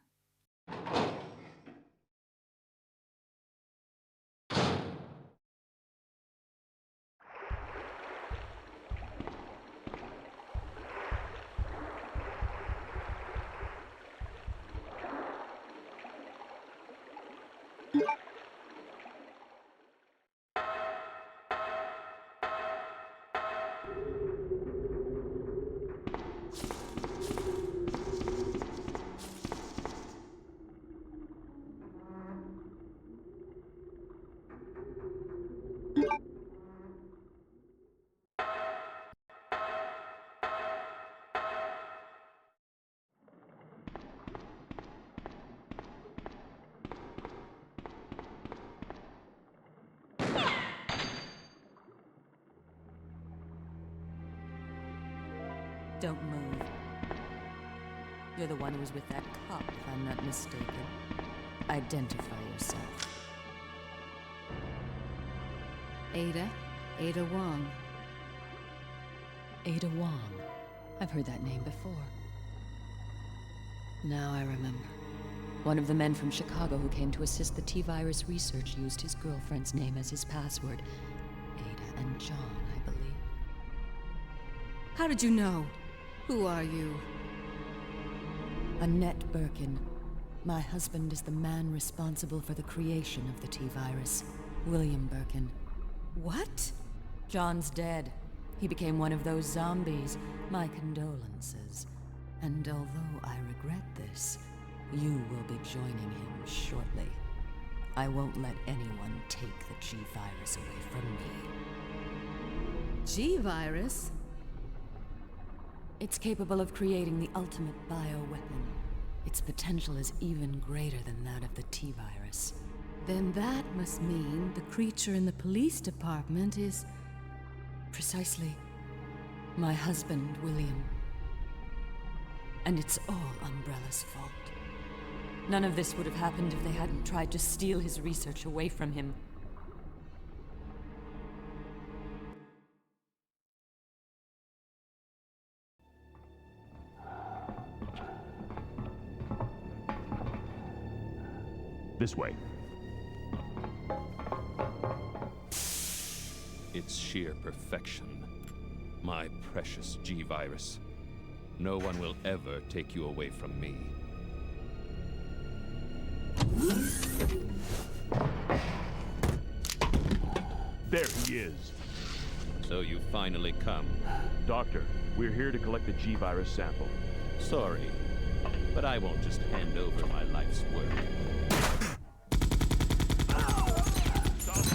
Don't move. You're the one who was with that cop, if I'm not mistaken. Identify yourself. Ada Wong. Ada Wong. I've heard that name before. Now I remember. One of the men from Chicago who came to assist the T-virus research used his girlfriend's name as his password. Ada and John, I believe. How did you know? Who are you? Annette Birkin. My husband is the man responsible for the creation of the T-virus. William Birkin. What? John's dead. He became one of those zombies. My condolences. And although I regret this, you will be joining him shortly. I won't let anyone take the G-virus away from me. G-virus? It's capable of creating the ultimate bioweapon. Its potential is even greater than that of the T-virus. Then that must mean the creature in the police department is... precisely my husband, William. And it's all Umbrella's fault. None of this would have happened if they hadn't tried to steal his research away from him. This way. It's sheer perfection. My precious G-virus. No one will ever take you away from me. There he is. So you finally come. Doctor, we're here to collect the G-virus sample. Sorry, but I won't just hand over my life's work. Stop!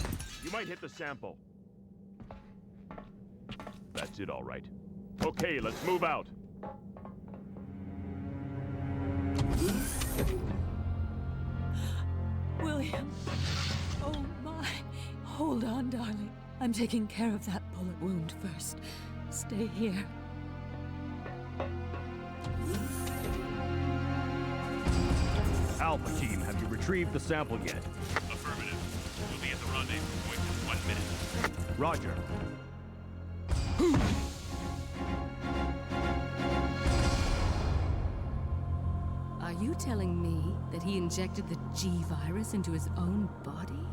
You might hit the sample. That's it, all right. Okay, let's move out. William. Oh my. Hold on, darling. I'm taking care of that bullet wound first. Stay here. Alpha team, have you retrieved the sample yet? Affirmative. We'll be at the rendezvous point in 1 minute. Roger. Are you telling me that he injected the G-virus into his own body?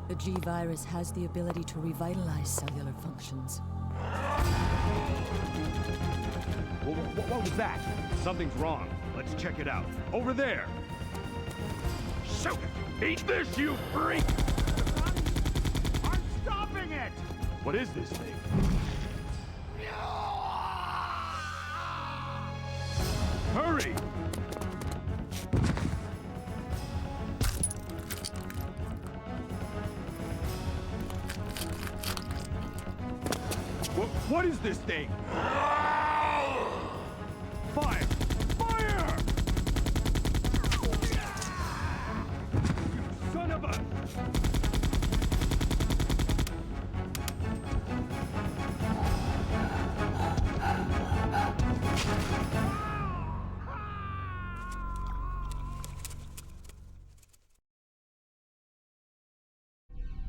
The G-virus has the ability to revitalize cellular functions. What was that? Something's wrong. Let's check it out. Over there! Shoot it! Eat this, you freak! What is this thing? Hurry! What is this thing? Fire! Fire! You son of a...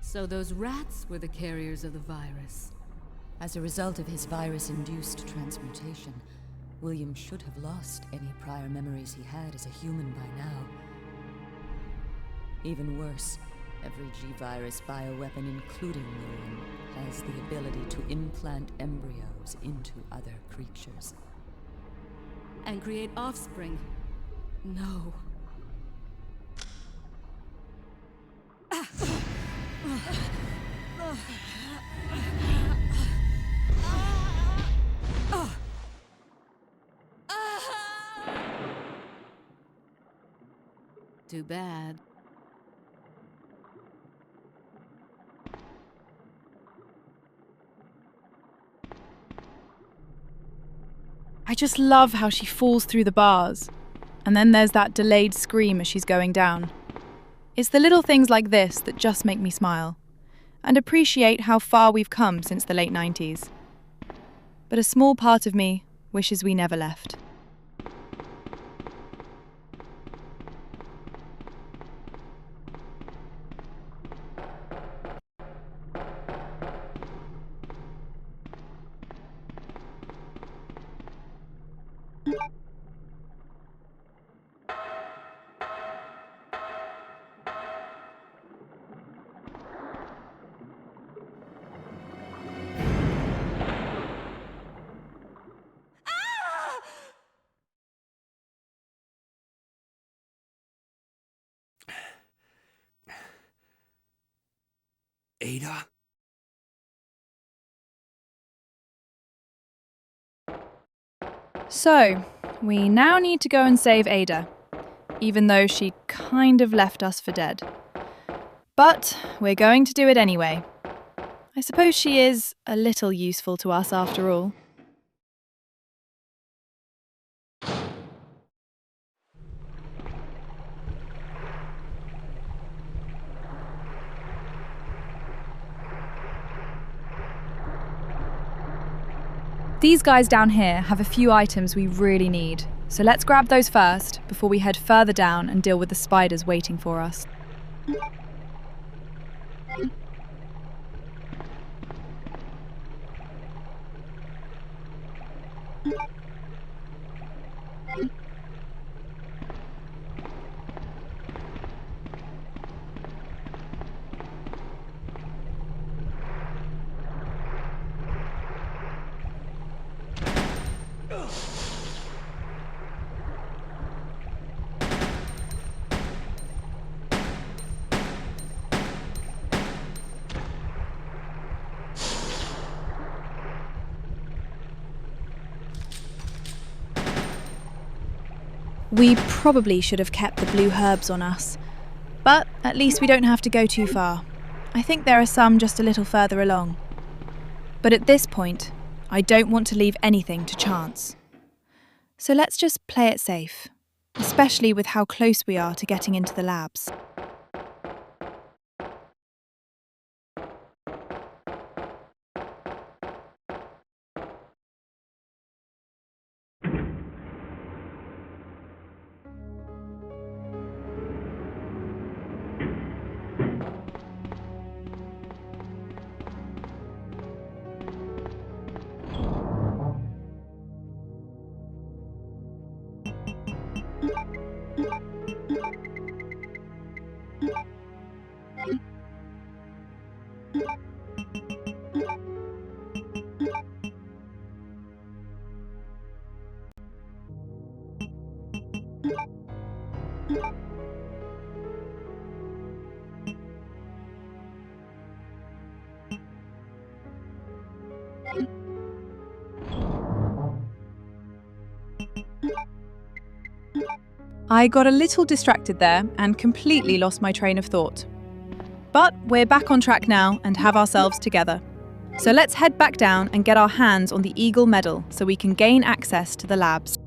So those rats were the carriers of the virus. As a result of his virus-induced transmutation, William should have lost any prior memories he had as a human by now. Even worse, every G-virus bioweapon, including William, has the ability to implant embryos into other creatures. And create offspring. No. Too bad. I just love how she falls through the bars. And then there's that delayed scream as she's going down. It's the little things like this that just make me smile and appreciate how far we've come since the late 90s. But a small part of me wishes we never left. Ada? So, we now need to go and save Ada, even though she kind of left us for dead. But we're going to do it anyway. I suppose she is a little useful to us after all. These guys down here have a few items we really need, so let's grab those first before we head further down and deal with the spiders waiting for us. We probably should have kept the blue herbs on us, but at least we don't have to go too far. I think there are some just a little further along. But at this point, I don't want to leave anything to chance. So let's just play it safe, especially with how close we are to getting into the labs. I got a little distracted there and completely lost my train of thought. But we're back on track now and have ourselves together. So let's head back down and get our hands on the Eagle medal so we can gain access to the labs.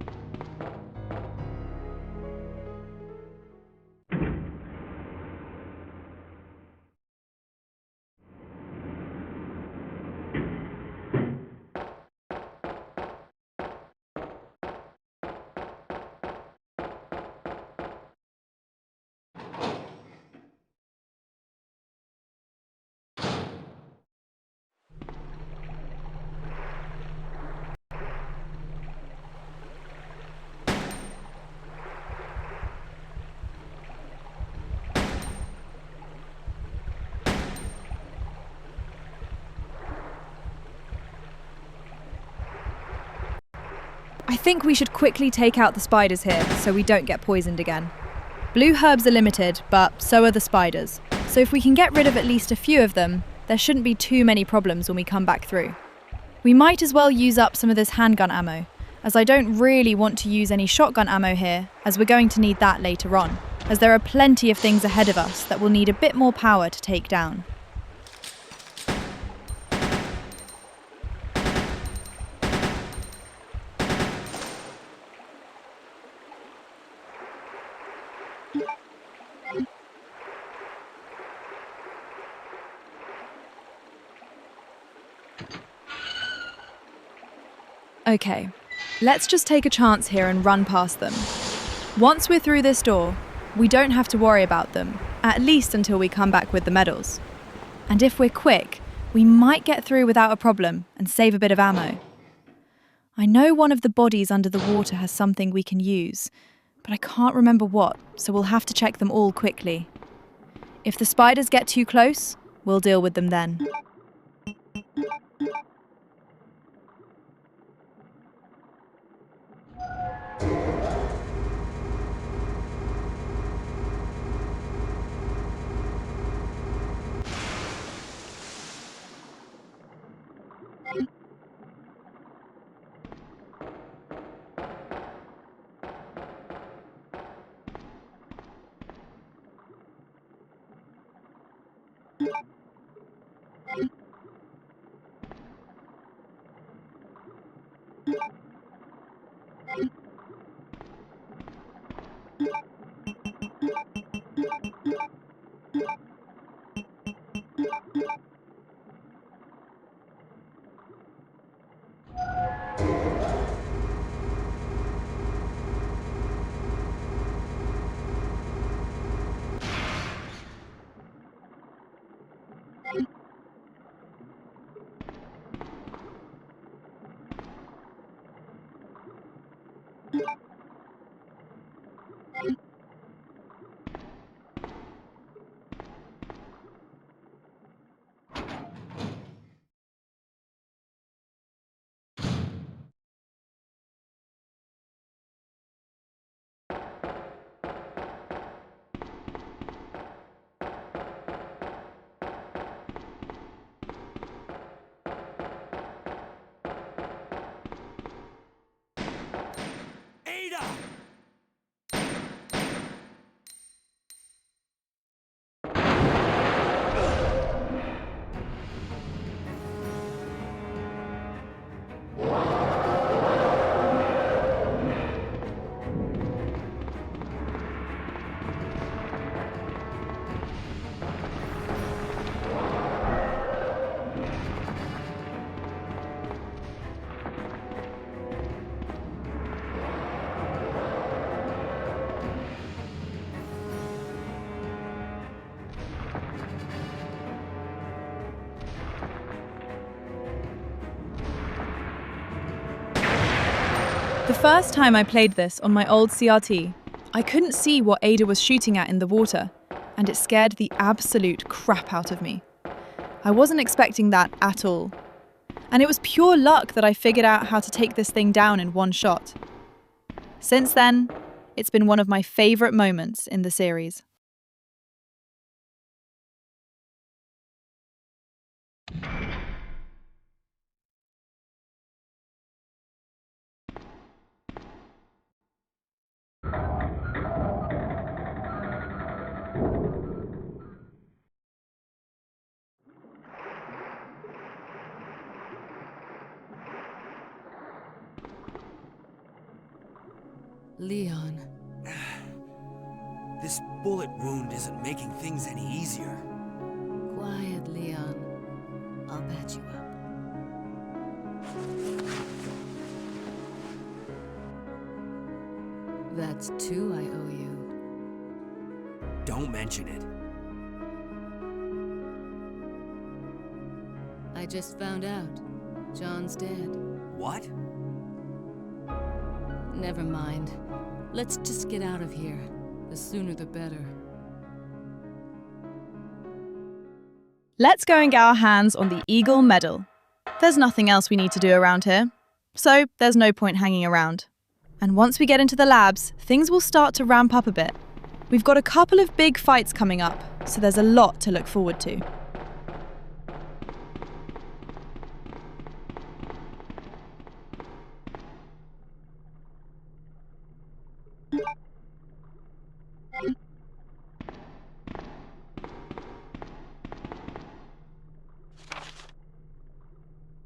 I think we should quickly take out the spiders here so we don't get poisoned again. Blue herbs are limited, but so are the spiders. So if we can get rid of at least a few of them, there shouldn't be too many problems when we come back through. We might as well use up some of this handgun ammo, as I don't really want to use any shotgun ammo here, as we're going to need that later on, as there are plenty of things ahead of us that will need a bit more power to take down. Okay, let's just take a chance here and run past them. Once we're through this door, we don't have to worry about them, at least until we come back with the medals. And if we're quick, we might get through without a problem and save a bit of ammo. I know one of the bodies under the water has something we can use, but I can't remember what, so we'll have to check them all quickly. If the spiders get too close, we'll deal with them then. Ada! The first time I played this on my old CRT, I couldn't see what Ada was shooting at in the water, and it scared the absolute crap out of me. I wasn't expecting that at all. And it was pure luck that I figured out how to take this thing down in one shot. Since then, it's been one of my favourite moments in the series. Leon. This bullet wound isn't making things any easier. Quiet, Leon. I'll patch you up. That's 2 I owe you. Don't mention it. I just found out. John's dead. What? Never mind. Let's just get out of here. The sooner the better. Let's go and get our hands on the Eagle Medal. There's nothing else we need to do around here, so there's no point hanging around. And once we get into the labs, things will start to ramp up a bit. We've got a couple of big fights coming up, so there's a lot to look forward to.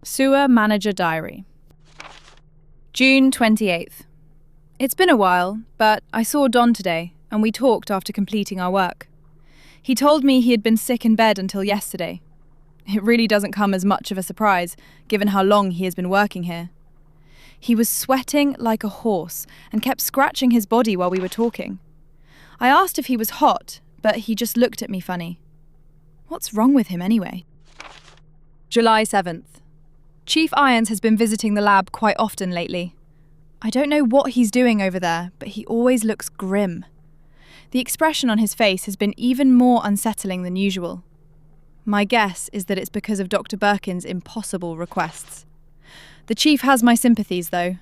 Sewer Manager Diary. June 28th. It's been a while, but I saw Don today, and we talked after completing our work. He told me he had been sick in bed until yesterday. It really doesn't come as much of a surprise, given how long he has been working here. He was sweating like a horse and kept scratching his body while we were talking. I asked if he was hot, but he just looked at me funny. What's wrong with him anyway? July 7th. Chief Irons has been visiting the lab quite often lately. I don't know what he's doing over there, but he always looks grim. The expression on his face has been even more unsettling than usual. My guess is that it's because of Dr. Birkin's impossible requests. The chief has my sympathies, though.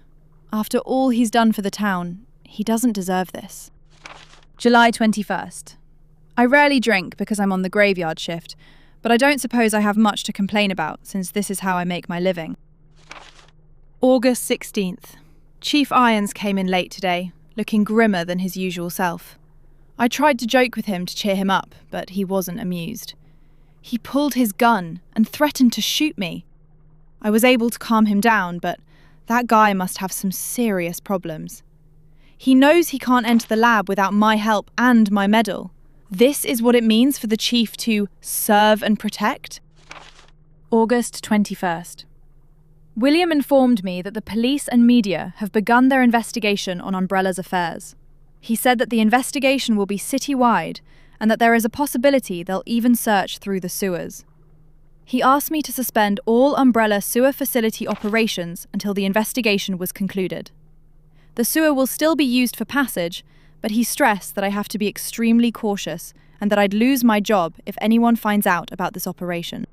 After all he's done for the town, he doesn't deserve this. July 21st. I rarely drink because I'm on the graveyard shift, but I don't suppose I have much to complain about since this is how I make my living. August 16th. Chief Irons came in late today, looking grimmer than his usual self. I tried to joke with him to cheer him up, but he wasn't amused. He pulled his gun and threatened to shoot me. I was able to calm him down, but that guy must have some serious problems. He knows he can't enter the lab without my help and my medal. This is what it means for the chief to serve and protect? August 21st. William informed me that the police and media have begun their investigation on Umbrella's affairs. He said that the investigation will be city-wide and that there is a possibility they'll even search through the sewers. He asked me to suspend all Umbrella sewer facility operations until the investigation was concluded. The sewer will still be used for passage, but he stressed that I have to be extremely cautious and that I'd lose my job if anyone finds out about this operation.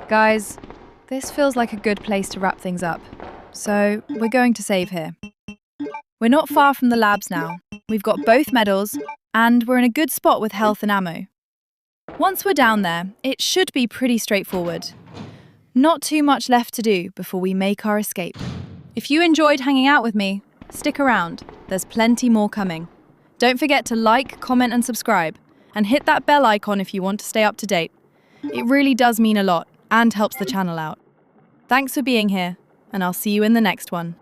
Guys, this feels like a good place to wrap things up, so we're going to save here. We're not far from the labs now. We've got both medals, and we're in a good spot with health and ammo. Once we're down there, it should be pretty straightforward. Not too much left to do before we make our escape. If you enjoyed hanging out with me, stick around. There's plenty more coming. Don't forget to like, comment and subscribe, and hit that bell icon if you want to stay up to date. It really does mean a lot and helps the channel out. Thanks for being here, and I'll see you in the next one.